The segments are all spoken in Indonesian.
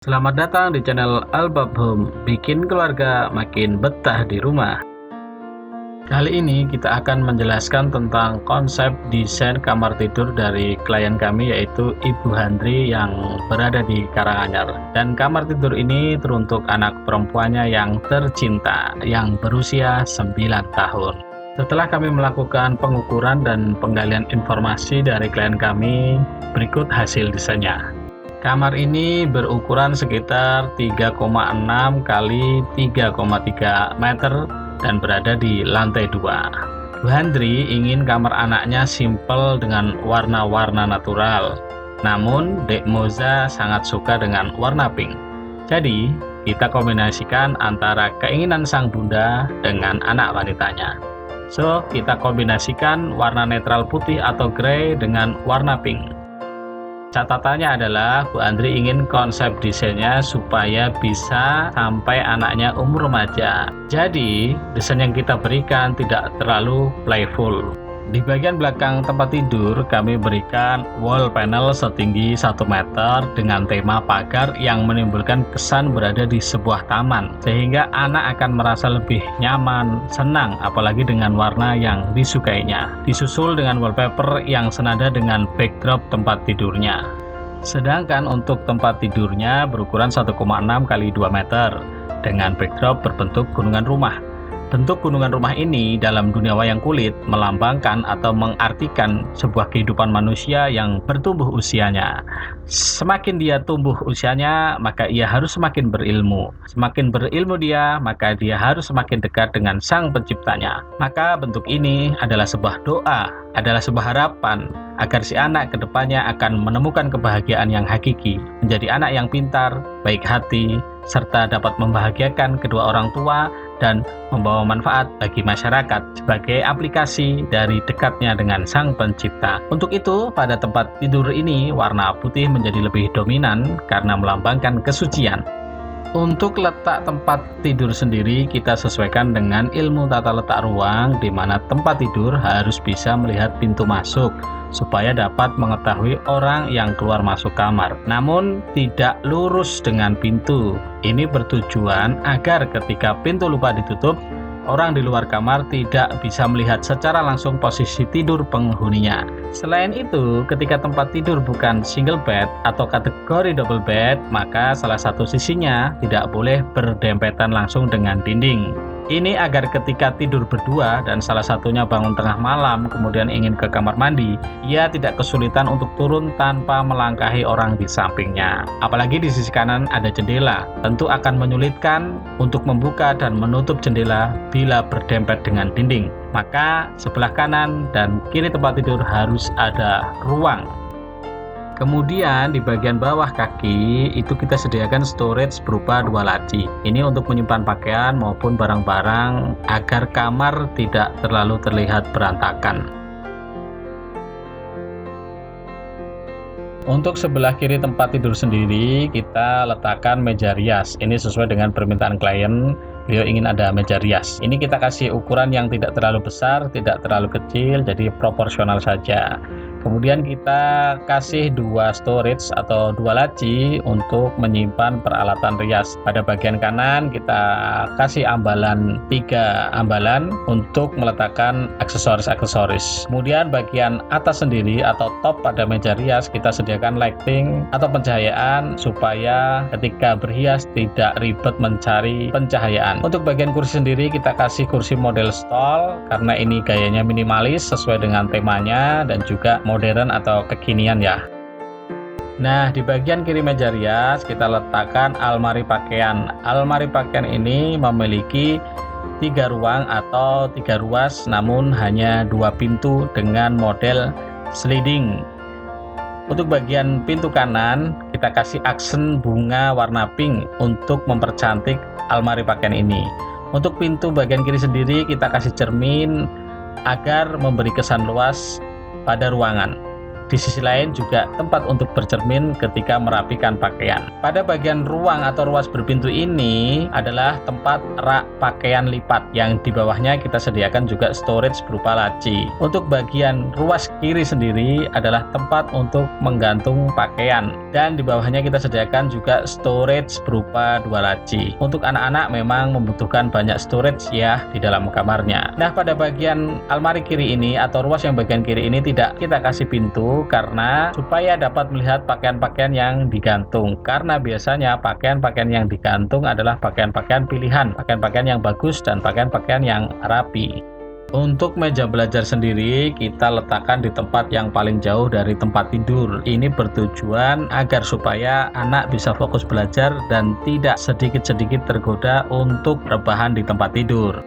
Selamat datang di channel Albab Home, bikin keluarga makin betah di rumah. Kali ini kita akan menjelaskan tentang konsep desain kamar tidur dari klien kami, yaitu Ibu Handri yang berada di Karanganyar. Dan kamar tidur ini teruntuk anak perempuannya yang tercinta, yang berusia 9 tahun. Setelah kami melakukan pengukuran dan penggalian informasi dari klien kami, berikut hasil desainnya. Kamar ini berukuran sekitar 3,6 kali 3,3 meter dan berada di lantai 2. Bu Handri ingin kamar anaknya simpel dengan warna-warna natural. Namun, Dek Moza sangat suka dengan warna pink. Jadi, kita kombinasikan antara keinginan sang bunda dengan anak wanitanya. So, kita kombinasikan warna netral putih atau grey dengan warna pink. Catatannya adalah Bu Andri ingin konsep desainnya supaya bisa sampai anaknya umur remaja. Jadi, desain yang kita berikan tidak terlalu playful. Di bagian belakang tempat tidur, kami berikan wall panel setinggi 1 meter dengan tema pagar yang menimbulkan kesan berada di sebuah taman, sehingga anak akan merasa lebih nyaman, senang, apalagi dengan warna yang disukainya. Disusul dengan wallpaper yang senada dengan backdrop tempat tidurnya. Sedangkan untuk tempat tidurnya berukuran 1,6 kali 2 meter dengan backdrop berbentuk gunungan rumah. Bentuk gunungan rumah ini dalam dunia wayang kulit melambangkan atau mengartikan sebuah kehidupan manusia yang bertumbuh usianya. Semakin dia tumbuh usianya, maka ia harus semakin berilmu. Semakin berilmu dia, maka dia harus semakin dekat dengan Sang Penciptanya. Maka bentuk ini adalah sebuah doa, adalah sebuah harapan agar si anak kedepannya akan menemukan kebahagiaan yang hakiki, menjadi anak yang pintar, baik hati, serta dapat membahagiakan kedua orang tua dan membawa manfaat bagi masyarakat sebagai aplikasi dari dekatnya dengan Sang Pencipta. Untuk itu, pada tempat tidur ini warna putih menjadi lebih dominan karena melambangkan kesucian. Untuk letak tempat tidur sendiri kita sesuaikan dengan ilmu tata letak ruang, di mana tempat tidur harus bisa melihat pintu masuk supaya dapat mengetahui orang yang keluar masuk kamar, namun tidak lurus dengan pintu. Ini bertujuan agar ketika pintu lupa ditutup, orang di luar kamar tidak bisa melihat secara langsung posisi tidur penghuninya. Selain itu, ketika tempat tidur bukan single bed atau kategori double bed, maka salah satu sisinya tidak boleh berdempetan langsung dengan dinding. Ini agar ketika tidur berdua dan salah satunya bangun tengah malam kemudian ingin ke kamar mandi, ia tidak kesulitan untuk turun tanpa melangkahi orang di sampingnya. Apalagi di sisi kanan ada jendela, tentu akan menyulitkan untuk membuka dan menutup jendela bila berdempet dengan dinding. Maka sebelah kanan dan kiri tempat tidur harus ada ruang. Kemudian di bagian bawah kaki itu kita sediakan storage berupa 2 laci. Ini untuk menyimpan pakaian maupun barang-barang agar kamar tidak terlalu terlihat berantakan. Untuk sebelah kiri tempat tidur sendiri kita letakkan meja rias. Ini sesuai dengan permintaan klien. Beliau ingin ada meja rias. Ini kita kasih ukuran yang tidak terlalu besar, tidak terlalu kecil, jadi proporsional saja. Kemudian kita kasih 2 storage atau 2 laci untuk menyimpan peralatan rias. Pada bagian kanan kita kasih ambalan 3 ambalan untuk meletakkan aksesoris-aksesoris. Kemudian bagian atas sendiri atau top pada meja rias kita sediakan lighting atau pencahayaan supaya ketika berhias tidak ribet mencari pencahayaan. Untuk bagian kursi sendiri kita kasih kursi model stall karena ini gayanya minimalis sesuai dengan temanya dan juga modern atau kekinian ya. Nah, di bagian kiri meja rias kita letakkan almari pakaian. Almari pakaian ini memiliki 3 ruang atau 3 ruas, namun hanya 2 pintu dengan model sliding. Untuk bagian pintu kanan kita kasih aksen bunga warna pink untuk mempercantik almari pakaian ini. Untuk pintu bagian kiri sendiri kita kasih cermin agar memberi kesan luas pada ruangan. Di sisi lain juga tempat untuk bercermin ketika merapikan pakaian. Pada bagian ruang atau ruas berpintu ini adalah tempat rak pakaian lipat yang di bawahnya kita sediakan juga storage berupa laci. Untuk bagian ruas kiri sendiri adalah tempat untuk menggantung pakaian dan di bawahnya kita sediakan juga storage berupa 2 laci. Untuk anak-anak memang membutuhkan banyak storage ya di dalam kamarnya. Nah, pada bagian almari kiri ini atau ruas yang bagian kiri ini tidak kita kasih pintu karena supaya dapat melihat pakaian-pakaian yang digantung, karena biasanya pakaian-pakaian yang digantung adalah pakaian-pakaian pilihan, pakaian-pakaian yang bagus dan pakaian-pakaian yang rapi. Untuk meja belajar sendiri kita letakkan di tempat yang paling jauh dari tempat tidur. Ini bertujuan agar supaya anak bisa fokus belajar dan tidak sedikit-sedikit tergoda untuk rebahan di tempat tidur.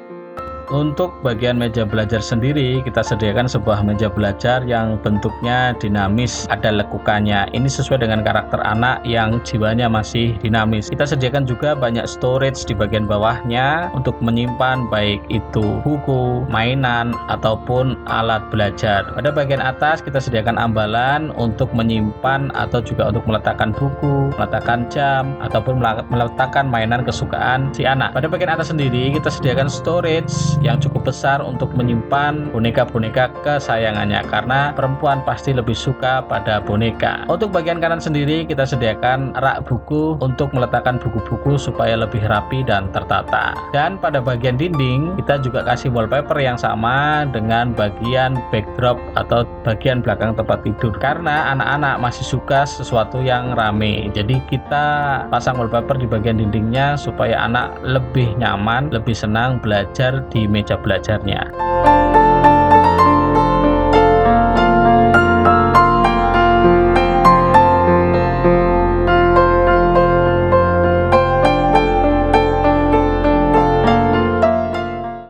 Untuk bagian meja belajar sendiri kita sediakan sebuah meja belajar yang bentuknya dinamis, ada lekukannya. Ini sesuai dengan karakter anak yang jiwanya masih dinamis. Kita sediakan juga banyak storage di bagian bawahnya untuk menyimpan baik itu buku, mainan ataupun alat belajar. Pada bagian atas kita sediakan ambalan untuk menyimpan atau juga untuk meletakkan buku, meletakkan jam ataupun meletakkan mainan kesukaan si anak. Pada bagian atas sendiri kita sediakan storage yang cukup besar untuk menyimpan boneka-boneka kesayangannya, karena perempuan pasti lebih suka pada boneka. Untuk bagian kanan sendiri kita sediakan rak buku untuk meletakkan buku-buku supaya lebih rapi dan tertata. Dan pada bagian dinding kita juga kasih wallpaper yang sama dengan bagian backdrop atau bagian belakang tempat tidur, karena anak-anak masih suka sesuatu yang rame. Jadi kita pasang wallpaper di bagian dindingnya supaya anak lebih nyaman, lebih senang belajar di meja belajarnya.